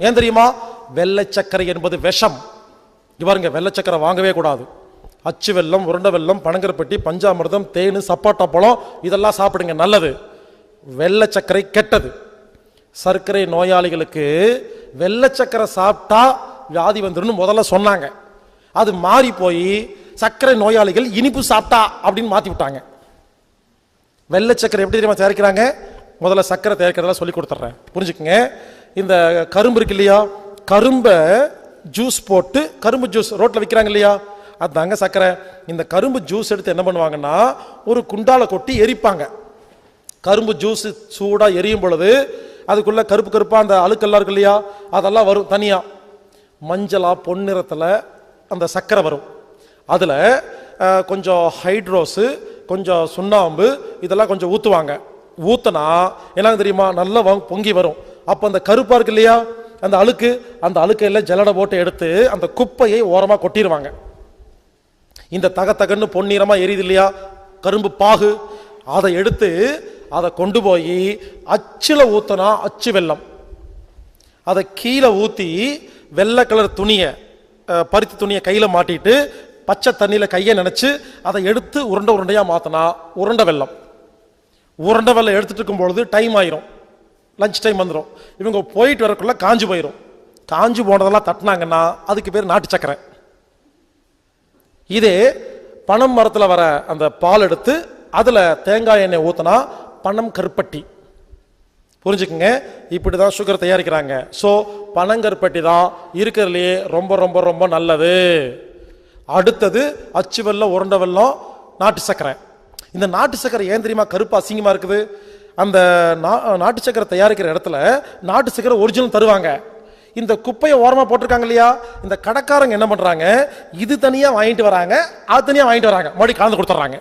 ஏன் தெரியுமா? வெள்ளை சர்க்கரை என்பது விஷம். பாருங்க, வெள்ளை சர்க்கரை வாங்கவே கூடாது. அச்சு வெல்லம், உருண்டை வெல்லம், பனங்கருப்பட்டி, பஞ்சாமிர்தம், தேனு, சப்பாட்டா பழம் இதெல்லாம் சாப்பிடுங்க, நல்லது. வெள்ளை சர்க்கரை கெட்டது. சர்க்கரை நோயாளிகளுக்கு வெள்ளை சர்க்கரை சாப்பிட்டா வியாதி வந்துடும் முதல்ல சொன்னாங்க. அது மாறி போய் சர்க்கரை நோயாளிகள் இனிப்பு சாப்பிட்டா அப்படின்னு மாத்தி விட்டாங்க. வெள்ளை சர்க்கரை எப்படி தெரியுமா தயாரிக்கிறாங்க? முதல்ல சர்க்கரை தயாரிக்கிறதெல்லாம் சொல்லி கொடுத்துட்றேன், புரிஞ்சுக்குங்க. இந்த கரும்பு இருக்கு இல்லையா, கரும்பை ஜூஸ் போட்டு, கரும்பு ஜூஸ் ரோட்டில் விற்கிறாங்க இல்லையா, அதுதாங்க சர்க்கரை. இந்த கரும்பு ஜூஸ் எடுத்து என்ன பண்ணுவாங்கன்னா ஒரு குண்டால கொட்டி எரிப்பாங்க. கரும்பு ஜூஸ் சூடா எரியும் பொழுது அதுக்குள்ள கருப்பு கருப்பா அந்த அழுக்கெல்லாம் இருக்கு இல்லையா, அதெல்லாம் வரும் தனியா. மஞ்சளா பொன்னிறத்துல அந்த சர்க்கரை வரும். அதுல கொஞ்சம் ஹைட்ரோஸு, கொஞ்சம் சுண்ணாம்பு இதெல்லாம் கொஞ்சம் ஊத்துவாங்க. ஊத்தனா என்ன தெரியுமா, நல்லா பொங்கி வரும். அப்ப அந்த கருப்பா இருக்கு இல்லையா, அந்த அழுக்கையெல்லாம் ஜல்லடை போட்டு எடுத்து அந்த குப்பையை ஓரமா கொட்டிடுவாங்க. இந்த தகன்னு பொன்னிறமா எரியுது இல்லையா கரும்பு பாகு, அதை எடுத்து அதை கொண்டு போய் அச்சுல ஊத்தனா அச்சு வெல்லம், அதை கீழே ஊத்தி வெள்ளை கலர் துணியை, பருத்தி துணியை கையில மாட்டிட்டு பச்சை தண்ணியில கையை நினைச்சு அதை எடுத்து உருண்டை உருண்டையா மாத்தினா உருண்டை வெல்லம். உருண்டை வெல்லம் எடுத்துட்டு இருக்கும் பொழுது டைம் ஆயிரும், லஞ்ச் டைம் வந்துடும். இவங்க போயிட்டு வரக்குள்ள காஞ்சு போயிடும். காஞ்சு போனதெல்லாம் தட்டினாங்கன்னா அதுக்கு பேர் நாட்டு சர்க்கரை. இதே பனம் மரத்தில் வர அந்த பால் எடுத்து அதுல தேங்காய் எண்ணெய் ஊத்தினா பனம் கருப்பட்டி. புரிஞ்சுக்குங்க, இப்படிதான் சுகர் தயாரிக்கிறாங்க. ஸோ பனங்கருப்பட்டி தான் இருக்கிறதுலையே ரொம்ப ரொம்ப ரொம்ப நல்லது. அடுத்தது அச்சு வெல்லம், உருண்டை வெல்லம், நாட்டு சர்க்கரை. இந்த நாட்டு சர்க்கரை ஏன் தெரியுமா கருப்பு அசிங்கமா இருக்குது? அந்த நாட்டு சர்க்கரை தயாரிக்கிற இடத்துல நாட்டு சர்க்கரை ஒரிஜினல் தருவாங்க. இந்த குப்பையை ஓரமா போட்டிருக்காங்க இல்லையா, இந்த கடைக்காரங்க என்ன பண்றாங்க, இது தனியா வாங்கிட்டு வராங்க, அது தனியா வாங்கிட்டு வராங்க, மறுபடியும் கலந்து கொடுத்துட்றாங்க.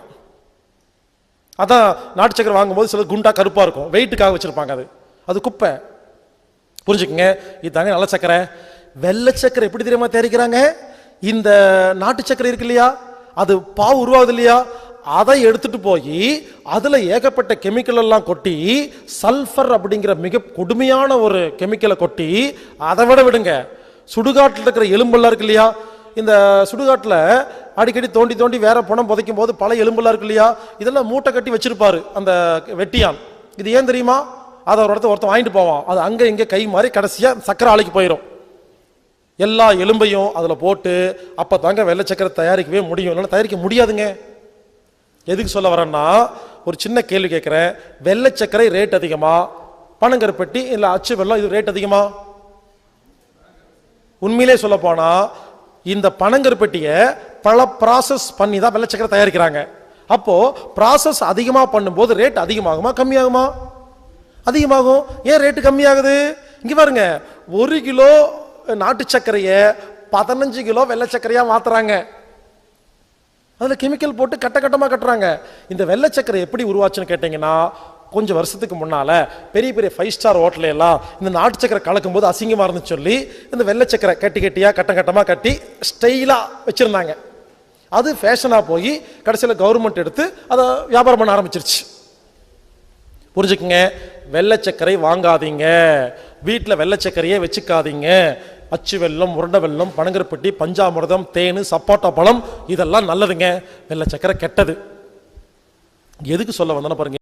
அதான் நாட்டு சக்கரை வாங்கும்போது சில குண்டா கருப்பா இருக்கும், வெயிட்டுக்காக வச்சிருப்பாங்க. அது குப்பை. புரிஞ்சுக்குங்க, இதுதாங்க நல்ல சக்கரை. வெள்ளை சக்கரை எப்படி தெரியுமா தயாரிக்கிறாங்க? இந்த நாட்டு சக்கரை இருக்கு இல்லையா, அது பாவு உருவாகுது இல்லையா, அதை எடுத்துட்டு போய் அதுல ஏகப்பட்ட கெமிக்கல் எல்லாம் கொட்டி, சல்பர் அப்படிங்கிற மிக கொடுமையான ஒரு கெமிக்கலை கொட்டி, அதை விடுங்க சுடுகாட்டில் இருக்கிற எலும்பெல்லாம் இருக்கு இல்லையா, இந்த சுடுகாட்டில் அடிக்கடி தோண்டி தோண்டி வேற பணம் புதைக்கும் போது பல எலும்பெல்லாம் இருக்கு இல்லையா, இதெல்லாம் மூட்டை கட்டி வச்சிருப்பாரு அந்த வெட்டியான். இது ஏன் தெரியுமா? அதை ஒரு இடத்த ஒருத்தன் வாங்கிட்டு போவான், அது அங்க இங்க கை மாறி கடைசியா சக்கரை ஆலைக்கு போயிடும். எல்லா எலும்பையும் அதுல போட்டு அப்பதாங்க வெள்ளை சக்கரை தயாரிக்கவே முடியும், இல்லைன்னா தயாரிக்க முடியாதுங்க. எதுக்கு சொல்ல வரேன்னா, ஒரு சின்ன கேள்வி கேட்கிறேன். வெள்ளை சக்கரை ரேட் அதிகமா, பனங்கருப்பட்டி இல்ல அச்சு வெல்லம் இது ரேட் அதிகமா? உண்மையிலே சொல்ல போனா இந்த பனங்கருப்பட்டிய பல ப்ராசஸ் பண்ணி தான் வெள்ளை சக்கரை தயாரிக்கிறாங்க. அப்போ ப்ராசஸ் அதிகமா பண்ணும்போது ரேட் அதிகமாகுமா கம்மியாகுமா? அதிகமாகும். ஏன் ரேட்டு கம்மியாகுது? இங்க பாருங்க, 1 கிலோ நாட்டு சர்க்கரைய 15 கிலோ வெள்ளை சர்க்கரையா மாத்துறாங்க. அதுல கெமிக்கல் போட்டு கட்டமா கட்டுறாங்க. இந்த வெள்ளை சர்க்கரை எப்படி உருவாச்சுன்னு கேட்டீங்கன்னா, கொஞ்சம் வருஷத்துக்கு முன்னால பெரிய பெரிய 5 ஸ்டார் ஹோட்டல் எல்லாம் இந்த நாட்டு சக்கரை கலக்கும் போது அசிங்கமா இருந்து சொல்லி இந்த வெள்ளை சக்கரை கட்டியா கட்டமா கட்டி ஸ்டைலா வச்சிருந்தாங்க. அது ஃபேஷனா போய் கடைசியில் கவர்மெண்ட் எடுத்து அதை வியாபாரம் பண்ண ஆரம்பிச்சிருச்சு. புரிஞ்சுக்குங்க, வெள்ளை சக்கரை வாங்காதீங்க, வீட்டில் வெள்ளை சக்கரையே வச்சுக்காதீங்க. அச்சு வெல்லம், உருண்டை வெல்லம், பனங்கருப்பட்டி, பஞ்சாமிர்தம், தேனு, சப்பாட்டா பழம் இதெல்லாம் நல்லதுங்க. வெள்ளை சக்கரை கெட்டது. எதுக்கு சொல்ல வந்தோன்னா பாருங்க.